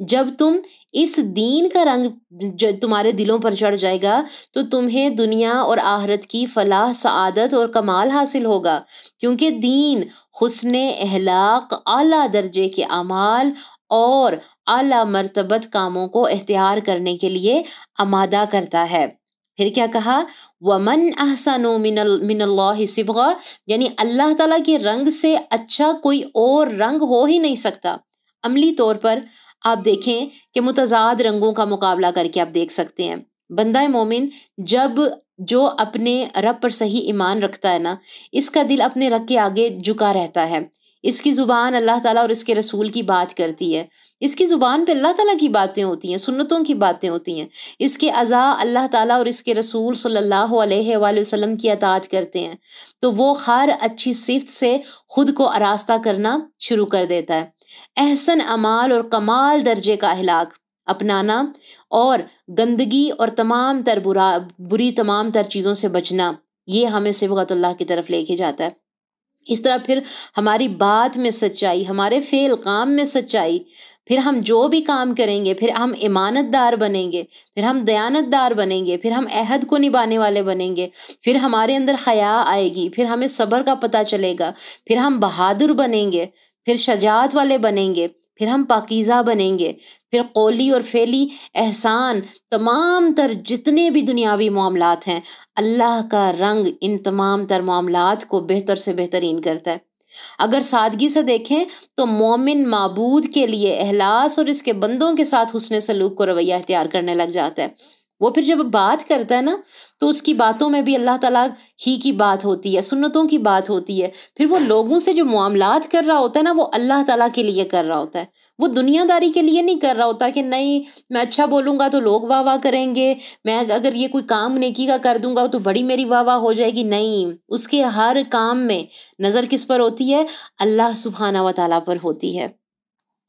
جب تم اس دین کا رنگ تمہارے دلوں پر چڑھ جائے گا تو تمہیں دنیا اور آخرت کی فلاح، سعادت اور کمال حاصل ہوگا، کیونکہ دین حسن اخلاق، اعلیٰ درجے کے اعمال اور اعلیٰ مرتبت کاموں کو اختیار کرنے کے لیے آمادہ کرتا ہے۔ پھر کیا کہا؟ وَمَنْ أَحْسَنُ مِنَ اللَّهِ صِبْغًا، یعنی اللہ تعالیٰ کے رنگ سے اچھا کوئی اور رنگ ہو ہی نہیں سکتا۔ عملی طور پر آپ دیکھیں کہ متضاد رنگوں کا مقابلہ کر کے آپ دیکھ سکتے ہیں۔ بندہ مومن جو اپنے رب پر صحیح ایمان رکھتا ہے نا، اس کا دل اپنے رب کے آگے جھکا رہتا ہے، اس کی زبان اللہ تعالیٰ اور اس کے رسول کی بات کرتی ہے، اس کی زبان پہ اللہ تعالیٰ کی باتیں ہوتی ہیں، سنتوں کی باتیں ہوتی ہیں، اس کے اعضاء اللہ تعالیٰ اور اس کے رسول صلی اللہ علیہ وآلہ وسلم کی اطاعت کرتے ہیں، تو وہ ہر اچھی صفت سے خود کو آراستہ کرنا شروع کر دیتا ہے۔ احسن اعمال اور کمال درجے کا اخلاق اپنانا اور گندگی اور بری تمام تر چیزوں سے بچنا، یہ ہمیں صبغت اللہ کی طرف لے کے جاتا ہے۔ اس طرح پھر ہماری بات میں سچائی، ہمارے فعل کام میں سچائی، پھر ہم جو بھی کام کریں گے پھر ہم امانت دار بنیں گے، پھر ہم دیانت دار بنیں گے، پھر ہم عہد کو نبھانے والے بنیں گے، پھر ہمارے اندر حیا آئے گی، پھر ہمیں صبر کا پتہ چلے گا، پھر ہم بہادر بنیں گے، پھر شجاعت والے بنیں گے، پھر ہم پاکیزہ بنیں گے، پھر قولی اور فعلی احسان، تمام تر جتنے بھی دنیاوی معاملات ہیں، اللہ کا رنگ ان تمام تر معاملات کو بہتر سے بہترین کرتا ہے۔ اگر سادگی سے دیکھیں تو مومن معبود کے لیے اخلاص اور اس کے بندوں کے ساتھ حسن سلوک کو رویہ اختیار کرنے لگ جاتا ہے۔ وہ پھر جب بات کرتا ہے نا تو اس کی باتوں میں بھی اللہ تعالیٰ ہی کی بات ہوتی ہے، سنتوں کی بات ہوتی ہے، پھر وہ لوگوں سے جو معاملات کر رہا ہوتا ہے نا وہ اللہ تعالیٰ کے لیے کر رہا ہوتا ہے، وہ دنیا داری کے لیے نہیں کر رہا ہوتا کہ نہیں میں اچھا بولوں گا تو لوگ واہ واہ کریں گے، میں اگر یہ کوئی کام نیکی کا کر دوں گا تو بڑی میری واہ واہ ہو جائے گی، نہیں، اس کے ہر کام میں نظر کس پر ہوتی ہے؟ اللہ سبحانہ و تعالیٰ پر ہوتی ہے۔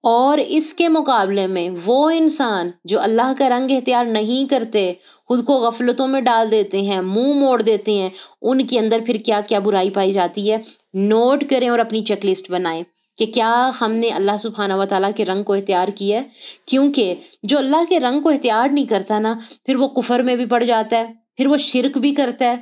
اور اس کے مقابلے میں وہ انسان جو اللہ کا رنگ اختیار نہیں کرتے، خود کو غفلتوں میں ڈال دیتے ہیں، منہ موڑ دیتے ہیں، ان کے اندر پھر کیا کیا برائی پائی جاتی ہے، نوٹ کریں اور اپنی چیک لسٹ بنائیں کہ کیا ہم نے اللہ سبحانہ و تعالیٰ کے رنگ کو اختیار کیا ہے۔ کیونکہ جو اللہ کے رنگ کو اختیار نہیں کرتا نا پھر وہ کفر میں بھی پڑ جاتا ہے، پھر وہ شرک بھی کرتا ہے،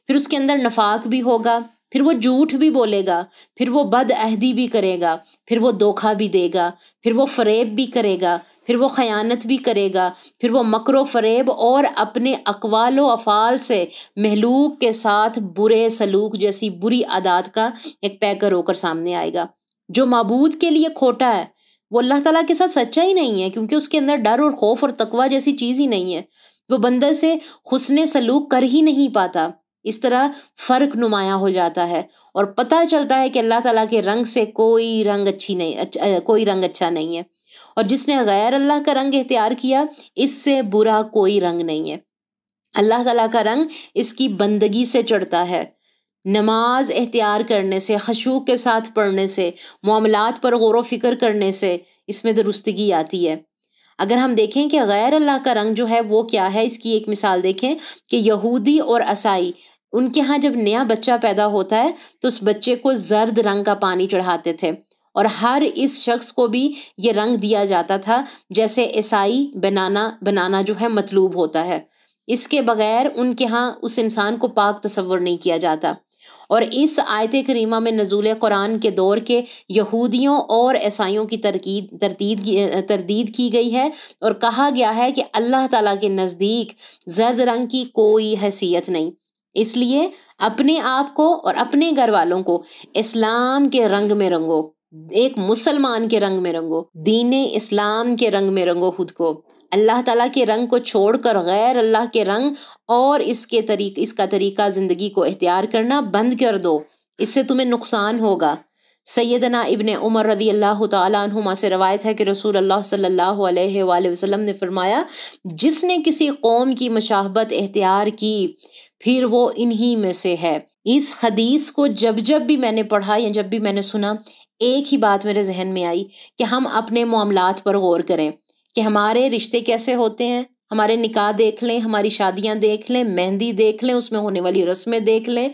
پھر اس کے اندر نفاق بھی ہوگا، پھر وہ جھوٹ بھی بولے گا، پھر وہ بد عہدی بھی کرے گا، پھر وہ دھوکہ بھی دے گا، پھر وہ فریب بھی کرے گا، پھر وہ خیانت بھی کرے گا، پھر وہ مکر و فریب اور اپنے اقوال و افعال سے مخلوق کے ساتھ برے سلوک جیسی بری عادات کا ایک پیکر ہو کر سامنے آئے گا۔ جو معبود کے لیے کھوٹا ہے وہ اللہ تعالیٰ کے ساتھ سچا ہی نہیں ہے، کیونکہ اس کے اندر ڈر اور خوف اور تقوی جیسی چیز ہی نہیں ہے، وہ بندے سے حسن سلوک کر ہی نہیں پاتا۔ اس طرح فرق نمایاں ہو جاتا ہے اور پتہ چلتا ہے کہ اللہ تعالیٰ کے رنگ سے کوئی رنگ اچھا نہیں ہے، اور جس نے غیر اللہ کا رنگ اختیار کیا اس سے برا کوئی رنگ نہیں ہے۔ اللہ تعالیٰ کا رنگ اس کی بندگی سے چڑھتا ہے، نماز اختیار کرنے سے، خشوع کے ساتھ پڑھنے سے، معاملات پر غور و فکر کرنے سے اس میں درستگی آتی ہے۔ اگر ہم دیکھیں کہ غیر اللہ کا رنگ جو ہے وہ کیا ہے، اس کی ایک مثال دیکھیں کہ یہودی اور عیسائی، ان کے ہاں جب نیا بچہ پیدا ہوتا ہے تو اس بچے کو زرد رنگ کا پانی چڑھاتے تھے، اور ہر اس شخص کو بھی یہ رنگ دیا جاتا تھا جیسے عیسائی بنانا جو ہے مطلوب ہوتا ہے، اس کے بغیر ان کے ہاں اس انسان کو پاک تصور نہیں کیا جاتا۔ اور اس آیت کریمہ میں نزول قرآن کے دور کے یہودیوں اور عیسائیوں کی تردید کی گئی ہے اور کہا گیا ہے کہ اللہ تعالیٰ کے نزدیک زرد رنگ کی کوئی حیثیت نہیں، اس لیے اپنے آپ کو اور اپنے گھر والوں کو اسلام کے رنگ میں رنگو، ایک مسلمان کے رنگ میں رنگو، دین اسلام کے رنگ میں رنگو خود کو، اللہ تعالیٰ کے رنگ کو چھوڑ کر غیر اللہ کے رنگ اور اس کا طریقہ زندگی کو اختیار کرنا بند کر دو، اس سے تمہیں نقصان ہوگا۔ سیدنا ابن عمر رضی اللہ تعالیٰ عنہما سے روایت ہے کہ رسول اللہ صلی اللہ علیہ وآلہ وسلم نے فرمایا، جس نے کسی قوم کی مشابہت اختیار کی پھر وہ انہی میں سے ہے۔ اس حدیث کو جب بھی میں نے پڑھا یا جب بھی میں نے سنا، ایک ہی بات میرے ذہن میں آئی کہ ہم اپنے معاملات پر غور کریں کہ ہمارے رشتے کیسے ہوتے ہیں، ہمارے نکاح دیکھ لیں، ہماری شادیاں دیکھ لیں، مہندی دیکھ لیں، اس میں ہونے والی رسمیں دیکھ لیں،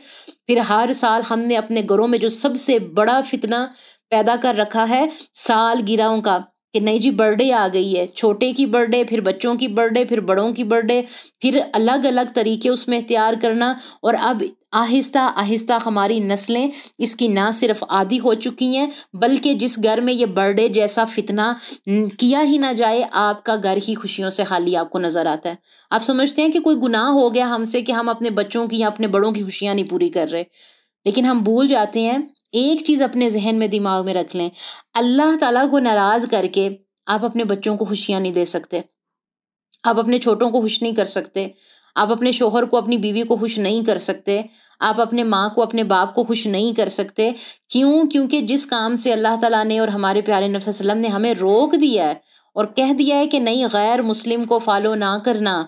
پھر ہر سال ہم نے اپنے گھروں میں جو سب سے بڑا فتنہ پیدا کر رکھا ہے سال گرہوں کا، کہ نہیں جی برتھ ڈے آ گئی ہے، چھوٹے کی برتھ ڈے، پھر بچوں کی برتھ ڈے، پھر بڑوں کی برتھ ڈے، پھر الگ الگ طریقے اس میں اختیار کرنا. اور اب آہستہ آہستہ ہماری نسلیں اس کی نہ صرف عادی ہو چکی ہیں، بلکہ جس گھر میں یہ برتھ ڈے جیسا فتنہ کیا ہی نہ جائے، آپ کا گھر ہی خوشیوں سے خالی آپ کو نظر آتا ہے. آپ سمجھتے ہیں کہ کوئی گناہ ہو گیا ہم سے کہ ہم اپنے بچوں کی یا اپنے بڑوں کی خوشیاں نہیں پوری کر رہے. لیکن ہم بھول جاتے ہیں، ایک چیز اپنے ذہن میں دماغ میں رکھ لیں، اللہ تعالیٰ کو ناراض کر کے آپ اپنے بچوں کو خوشیاں نہیں دے سکتے، آپ اپنے چھوٹوں کو خوش نہیں کر سکتے، آپ اپنے شوہر کو اپنی بیوی کو خوش نہیں کر سکتے، آپ اپنے ماں کو اپنے باپ کو خوش نہیں کر سکتے. کیوں؟ کیونکہ جس کام سے اللہ تعالیٰ نے اور ہمارے پیارے نبی صلی اللہ علیہ وسلم نے ہمیں روک دیا ہے اور کہہ دیا ہے کہ نہیں، غیر مسلم کو فالو نہ کرنا،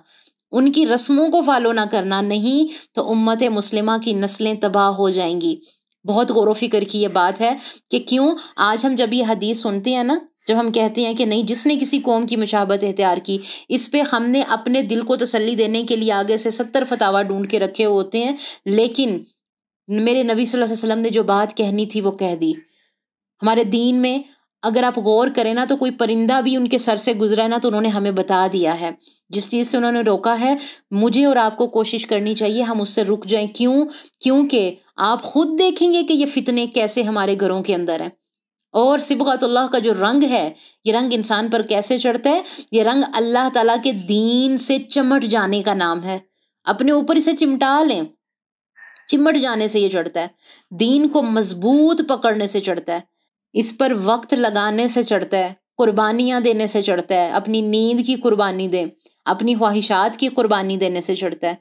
ان کی رسموں کو فالو نہ کرنا، نہیں تو امت مسلمہ کی نسلیں تباہ ہو جائیں گی. بہت غور و فکر کی یہ بات ہے کہ کیوں آج ہم جب یہ حدیث سنتے ہیں نا، جب ہم کہتے ہیں کہ نہیں، جس نے کسی قوم کی مشابہت اختیار کی، اس پہ ہم نے اپنے دل کو تسلی دینے کے لیے آگے سے 70 فتاویٰ ڈھونڈ کے رکھے ہوتے ہیں، لیکن میرے نبی صلی اللہ علیہ وسلم نے جو بات کہنی تھی وہ کہہ دی. ہمارے دین میں اگر آپ غور کریں نا، تو کوئی پرندہ بھی ان کے سر سے گزرا ہے نا تو انہوں نے ہمیں بتا دیا ہے. جس چیز سے انہوں نے روکا ہے، مجھے اور آپ کو کوشش کرنی چاہیے ہم اس سے رک جائیں. کیوں؟ کیونکہ آپ خود دیکھیں گے کہ یہ فتنے کیسے ہمارے گھروں کے اندر ہیں. اور صبغۃ اللہ کا جو رنگ ہے، یہ رنگ انسان پر کیسے چڑھتا ہے؟ یہ رنگ اللہ تعالیٰ کے دین سے چمٹ جانے کا نام ہے. اپنے اوپر اسے چمٹا لیں، چمٹ جانے سے یہ چڑھتا ہے. دین کو مضبوط پکڑنے سے چڑھتا ہے، اس پر وقت لگانے سے چڑھتا ہے، قربانیاں دینے سے چڑھتا ہے. اپنی نیند کی قربانی دیں، اپنی خواہشات کی قربانی دینے سے چڑھتا ہے.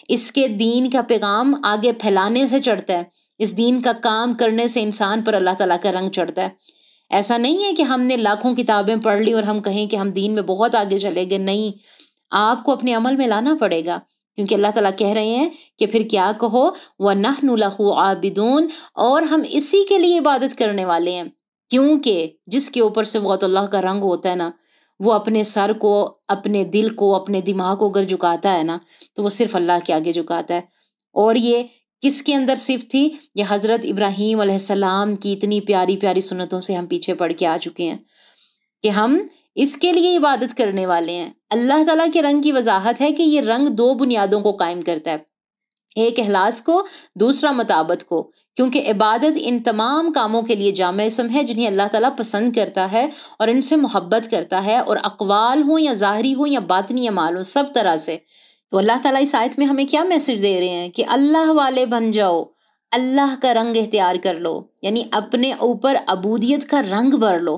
اس کے دین کا پیغام آگے پھیلانے سے چڑھتا ہے. اس دین کا کام کرنے سے انسان پر اللہ تعالیٰ کا رنگ چڑھتا ہے. ایسا نہیں ہے کہ ہم نے لاکھوں کتابیں پڑھ لی اور ہم کہیں کہ ہم دین میں بہت آگے چلے گئے. نہیں، آپ کو اپنے عمل میں لانا پڑے گا، کیونکہ اللہ تعالیٰ کہہ رہے ہیں کہ پھر کیا کہو، وَنَحْنُ لَهُ عَابِدُونَ، اور ہم اسی کے لیے عبادت کرنے والے ہیں. کیونکہ جس کے اوپر سے صبغۃ اللہ کا رنگ ہوتا ہے نا، وہ اپنے سر کو، اپنے دل کو، اپنے دماغ کو اگر جھکاتا ہے نا، تو وہ صرف اللہ کے آگے جھکاتا ہے. اور یہ کس کے اندر صرف تھی؟ یہ حضرت ابراہیم علیہ السلام کی اتنی پیاری پیاری سنتوں سے ہم پیچھے پڑ کے آ چکے ہیں کہ ہم اس کے لیے عبادت کرنے والے ہیں. اللہ تعالیٰ کے رنگ کی وضاحت ہے کہ یہ رنگ 2 بنیادوں کو قائم کرتا ہے، ایک اخلاص کو، دوسرا مطابت کو. کیونکہ عبادت ان تمام کاموں کے لیے جامع اسم ہے جنہیں اللہ تعالیٰ پسند کرتا ہے اور ان سے محبت کرتا ہے، اور اقوال ہوں یا ظاہری ہوں یا باطنی اعمال ہوں، سب طرح سے. تو اللہ تعالیٰ اس آیت میں ہمیں کیا میسج دے رہے ہیں کہ اللہ والے بن جاؤ، اللہ کا رنگ اختیار کر لو، یعنی اپنے اوپر عبودیت کا رنگ بھر لو.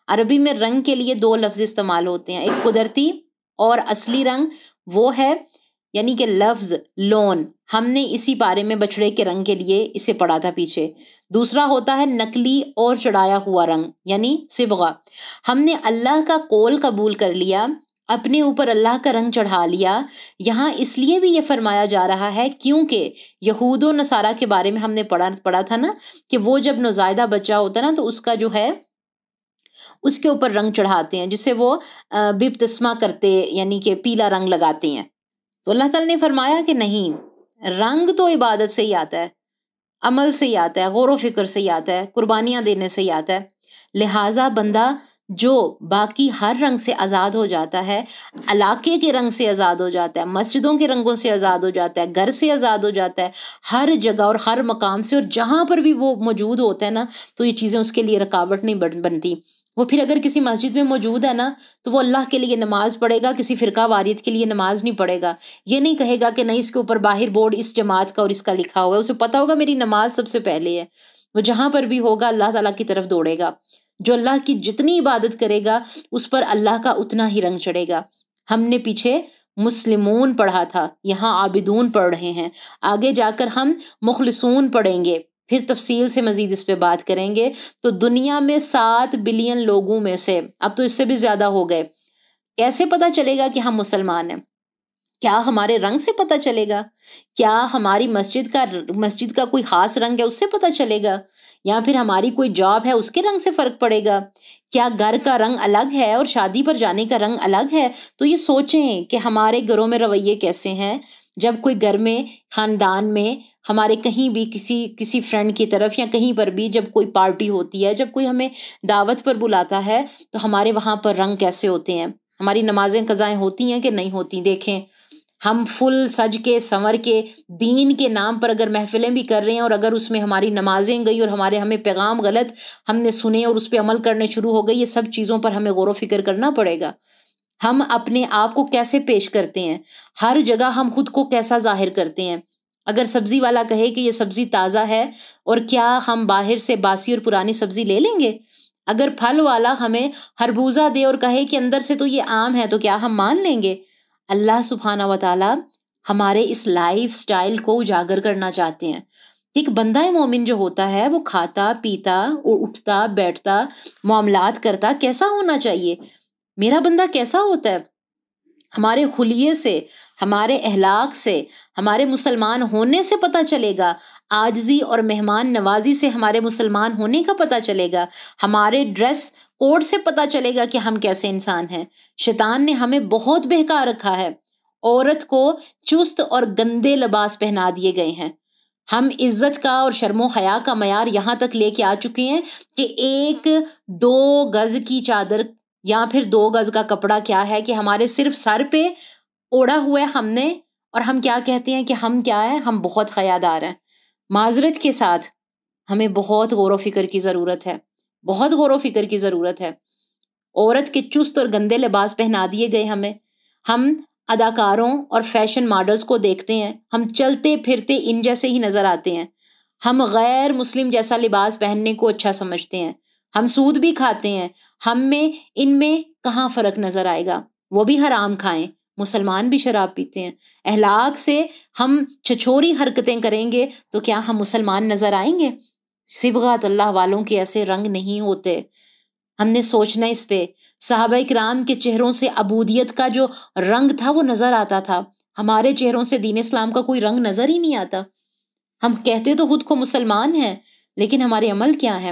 عربی میں رنگ کے لیے 2 لفظ استعمال ہوتے ہیں، ایک قدرتی اور اصلی رنگ. وہ ہے یعنی کہ لفظ لون، ہم نے اسی بارے میں بچڑے کے رنگ کے لیے اسے پڑھا تھا پیچھے. دوسرا ہوتا ہے نقلی اور چڑھایا ہوا رنگ، یعنی صبغہ. ہم نے اللہ کا قول قبول کر لیا، اپنے اوپر اللہ کا رنگ چڑھا لیا. یہاں اس لیے بھی یہ فرمایا جا رہا ہے کیونکہ یہود و نصارہ کے بارے میں ہم نے پڑھا تھا نا کہ وہ جب نوزائیدہ بچہ ہوتا ہے نا تو اس کا جو ہے اس کے اوپر رنگ چڑھاتے ہیں، جس سے وہ بپتسمہ کرتے، یعنی کہ پیلا رنگ لگاتے ہیں. تو اللہ تعالیٰ نے فرمایا کہ نہیں، رنگ تو عبادت سے ہی آتا ہے، عمل سے ہی آتا ہے، غور و فکر سے ہی آتا ہے، قربانیاں دینے سے ہی آتا ہے. لہٰذا بندہ جو باقی ہر رنگ سے آزاد ہو جاتا ہے، علاقے کے رنگ سے آزاد ہو جاتا ہے، مسجدوں کے رنگوں سے آزاد ہو جاتا ہے، گھر سے آزاد ہو جاتا ہے، ہر جگہ اور ہر مقام سے، اور جہاں پر بھی وہ موجود ہوتا ہے نا تو یہ چیزیں اس کے لیے رکاوٹ نہیں بنتی. وہ پھر اگر کسی مسجد میں موجود ہے نا تو وہ اللہ کے لیے نماز پڑھے گا، کسی فرقہ واریت کے لیے نماز نہیں پڑھے گا. یہ نہیں کہے گا کہ نہیں اس کے اوپر باہر بورڈ اس جماعت کا اور اس کا لکھا ہوا ہے، اسے پتا ہوگا میری نماز سب سے پہلے ہے. وہ جہاں پر بھی ہوگا اللہ تعالیٰ کی طرف دوڑے گا. جو اللہ کی جتنی عبادت کرے گا اس پر اللہ کا اتنا ہی رنگ چڑھے گا. ہم نے پیچھے مسلمون پڑھا تھا، یہاں عابدون پڑھ رہے ہیں، آگے جا کر ہم مخلصون پڑھیں گے، پھر تفصیل سے مزید اس پہ بات کریں گے. تو دنیا میں 7 بلین لوگوں میں سے، اب تو اس سے بھی زیادہ ہو گئے، کیسے پتا چلے گا کہ ہم مسلمان ہیں؟ کیا ہمارے رنگ سے پتا چلے گا؟ کیا ہماری مسجد کا کوئی خاص رنگ ہے اس سے پتا چلے گا؟ یا پھر ہماری کوئی جاب ہے اس کے رنگ سے فرق پڑے گا؟ کیا گھر کا رنگ الگ ہے اور شادی پر جانے کا رنگ الگ ہے؟ تو یہ سوچیں کہ ہمارے گھروں میں رویے کیسے ہیں، جب کوئی گھر میں خاندان میں ہمارے کہیں بھی کسی فرینڈ کی طرف یا کہیں پر بھی جب کوئی پارٹی ہوتی ہے، جب کوئی ہمیں دعوت پر بلاتا ہے تو ہمارے وہاں پر رنگ کیسے ہوتے ہیں، ہماری نمازیں قضائیں ہوتی ہیں کہ نہیں ہوتی. دیکھیں ہم فل سج کے سنور کے دین کے نام پر اگر محفلیں بھی کر رہے ہیں اور اگر اس میں ہماری نمازیں گئی اور ہمیں پیغام غلط ہم نے سنے اور اس پہ عمل کرنے شروع ہو گئے، یہ سب چیزوں پر ہمیں غور و فکر کرنا پڑے گا. ہم اپنے آپ کو کیسے پیش کرتے ہیں، ہر جگہ ہم خود کو کیسا ظاہر کرتے ہیں. اگر سبزی والا کہے کہ یہ سبزی تازہ ہے، اور کیا ہم باہر سے باسی اور پرانی سبزی لے لیں گے؟ اگر پھل والا ہمیں خربوزہ دے اور کہے کہ اندر سے تو یہ آم ہے، تو کیا ہم مان لیں گے؟ اللہ سبحانہ و تعالی ہمارے اس لائف سٹائل کو اجاگر کرنا چاہتے ہیں. ایک بندہ مومن جو ہوتا ہے وہ کھاتا پیتا اٹھتا بیٹھتا معاملات کرتا کیسا ہونا چاہیے؟ میرا بندہ کیسا ہوتا ہے؟ ہمارے خلیے سے، ہمارے اخلاق سے، ہمارے مسلمان ہونے سے پتہ چلے گا. عاجزی اور مہمان نوازی سے ہمارے مسلمان ہونے کا پتہ چلے گا. ہمارے ڈریس کوڈ سے پتہ چلے گا کہ ہم کیسے انسان ہیں. شیطان نے ہمیں بہت بہکا رکھا ہے. عورت کو چست اور گندے لباس پہنا دیے گئے ہیں. ہم عزت کا اور شرم و حیا کا معیار یہاں تک لے کے آ چکے ہیں کہ 1-2 گز کی چادر یا پھر 2 گز کا کپڑا کیا ہے کہ ہمارے صرف سر پہ اوڑا ہوا ہے ہم نے، اور ہم کیا کہتے ہیں کہ ہم کیا ہیں، ہم بہت حیادار ہیں. معذرت کے ساتھ ہمیں بہت غور و فکر کی ضرورت ہے، بہت غور و فکر کی ضرورت ہے. عورت کے چست اور گندے لباس پہنا دیے گئے ہمیں. ہم اداکاروں اور فیشن ماڈلز کو دیکھتے ہیں، ہم چلتے پھرتے ان جیسے ہی نظر آتے ہیں. ہم غیر مسلم جیسا لباس پہننے کو اچھا سمجھتے ہیں. ہم سود بھی کھاتے ہیں. ان میں کہاں فرق نظر آئے گا؟ وہ بھی حرام کھائیں، مسلمان بھی شراب پیتے ہیں. اخلاق سے ہم چھچوری حرکتیں کریں گے تو کیا ہم مسلمان نظر آئیں گے؟ صبغات اللہ والوں کے ایسے رنگ نہیں ہوتے. ہم نے سوچنا اس پہ. صحابہ کرام کے چہروں سے عبودیت کا جو رنگ تھا وہ نظر آتا تھا. ہمارے چہروں سے دین اسلام کا کوئی رنگ نظر ہی نہیں آتا. ہم کہتے تو خود کو مسلمان ہیں، لیکن ہمارے عمل کیا ہے؟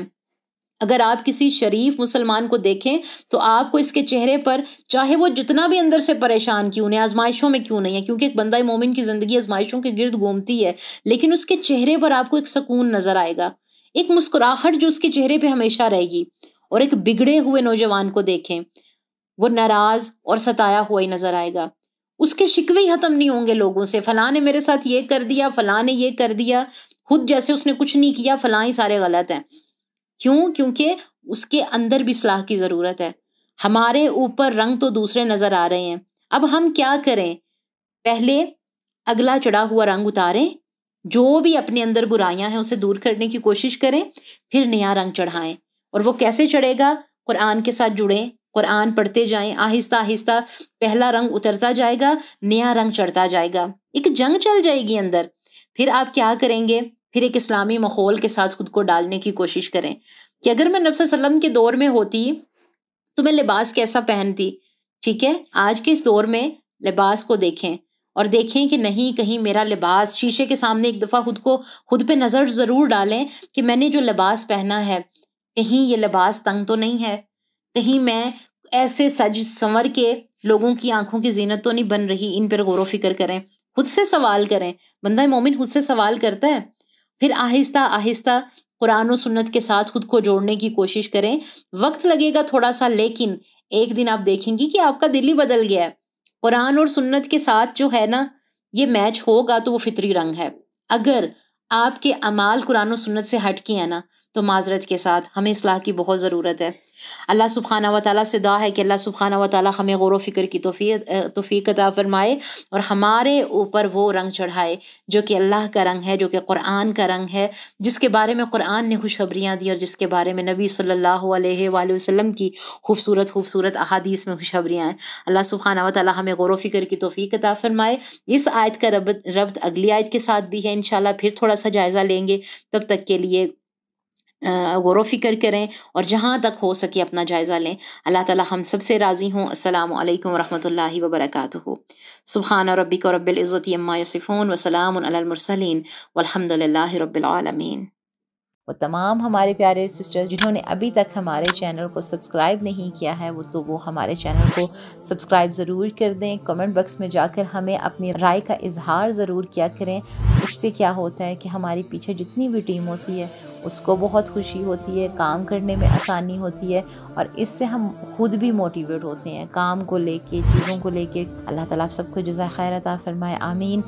اگر آپ کسی شریف مسلمان کو دیکھیں تو آپ کو اس کے چہرے پر، چاہے وہ جتنا بھی اندر سے پریشان کیوں نہیں، آزمائشوں میں کیوں نہیں ہے، کیونکہ ایک بندہ مومن کی زندگی آزمائشوں کے گرد گھومتی ہے، لیکن اس کے چہرے پر آپ کو ایک سکون نظر آئے گا، ایک مسکراہٹ جو اس کے چہرے پہ ہمیشہ رہے گی. اور ایک بگڑے ہوئے نوجوان کو دیکھیں، وہ ناراض اور ستایا ہوا ہی نظر آئے گا. اس کے شکوے ہی ختم نہیں ہوں گے لوگوں سے. فلاں نے میرے ساتھ یہ کر دیا، فلاں نے یہ کر دیا، خود جیسے اس نے کچھ نہیں کیا، فلاں ہی سارے غلط ہیں. کیوں؟ کیونکہ اس کے اندر بھی اصلاح کی ضرورت ہے. ہمارے اوپر رنگ تو دوسرے نظر آ رہے ہیں. اب ہم کیا کریں؟ پہلے اگلا چڑھا ہوا رنگ اتاریں، جو بھی اپنے اندر برائیاں ہیں اسے دور کرنے کی کوشش کریں، پھر نیا رنگ چڑھائیں. اور وہ کیسے چڑھے گا؟ قرآن کے ساتھ جڑیں، قرآن پڑھتے جائیں، آہستہ آہستہ پہلا رنگ اترتا جائے گا، نیا رنگ چڑھتا جائے گا. ایک جنگ چل جائے گی اندر. پھر آپ کیا کریں گے؟ پھر ایک اسلامی ماحول کے ساتھ خود کو ڈالنے کی کوشش کریں کہ اگر میں نبی صلی اللہ علیہ وسلم کے دور میں ہوتی تو میں لباس کیسا پہنتی. ٹھیک ہے، آج کے اس دور میں لباس کو دیکھیں اور دیکھیں کہ نہیں کہیں میرا لباس، شیشے کے سامنے ایک دفعہ خود پہ نظر ضرور ڈالیں کہ میں نے جو لباس پہنا ہے کہیں یہ لباس تنگ تو نہیں ہے، کہیں میں ایسے سج سنور کے لوگوں کی آنکھوں کی زینت تو نہیں بن رہی. ان پر غور و فکر کریں، خود سے سوال کریں. بندہ مومن خود سے سوال کرتا ہے. پھر آہستہ آہستہ قرآن و سنت کے ساتھ خود کو جوڑنے کی کوشش کریں. وقت لگے گا تھوڑا سا، لیکن ایک دن آپ دیکھیں گی کہ آپ کا دل ہی بدل گیا ہے. قرآن اور سنت کے ساتھ جو ہے نا یہ میچ ہوگا تو وہ فطری رنگ ہے. اگر آپ کے اعمال قرآن و سنت سے ہٹ کے ہیں نا تو معذرت کے ساتھ ہمیں اصلاح کی بہت ضرورت ہے. اللہ سبحانہ و تعالیٰ سے دعا ہے کہ اللہ سبحانہ و تعالیٰ ہمیں غور و فکر کی توفیق عطا فرمائے اور ہمارے اوپر وہ رنگ چڑھائے جو کہ اللہ کا رنگ ہے، جو کہ قرآن کا رنگ ہے، جس کے بارے میں قرآن نے خوشخبریاں دی اور جس کے بارے میں نبی صلی اللہ علیہ وآلہ وسلم کی خوبصورت احادیث میں خوشخبریاں ہیں. اللہ سبحانہ و تعالیٰ ہمیں غور و فکر کی توفیق عطا فرمائے. اس آیت کا ربط اگلی آیت کے ساتھ بھی ہے، انشاءاللہ پھر تھوڑا سا جائزہ لیں گے. تب تک کے لیے غور و فکر کریں اور جہاں تک ہو سکے اپنا جائزہ لیں. اللہ تعالیٰ ہم سب سے راضی ہوں. السلام علیکم ورحمۃ اللہ وبرکاتہ. سبحان ربک رب العزۃ عما یصفون وسلام علی المرسلین والحمد للہ رب العالمین. وہ تمام ہمارے پیارے سسٹرز جنہوں نے ابھی تک ہمارے چینل کو سبسکرائب نہیں کیا ہے وہ ہمارے چینل کو سبسکرائب ضرور کر دیں. کمنٹ باکس میں جا کر ہمیں اپنی رائے کا اظہار ضرور کیا کریں. اس سے کیا ہوتا ہے کہ ہماری پیچھے جتنی بھی ٹیم ہوتی ہے اس کو بہت خوشی ہوتی ہے، کام کرنے میں آسانی ہوتی ہے، اور اس سے ہم خود بھی موٹیویٹ ہوتے ہیں کام کو لے کے، چیزوں کو لے کے. اللہ تعالیٰ آپ سب کو جزائے خیر عطا فرمائے، آمین.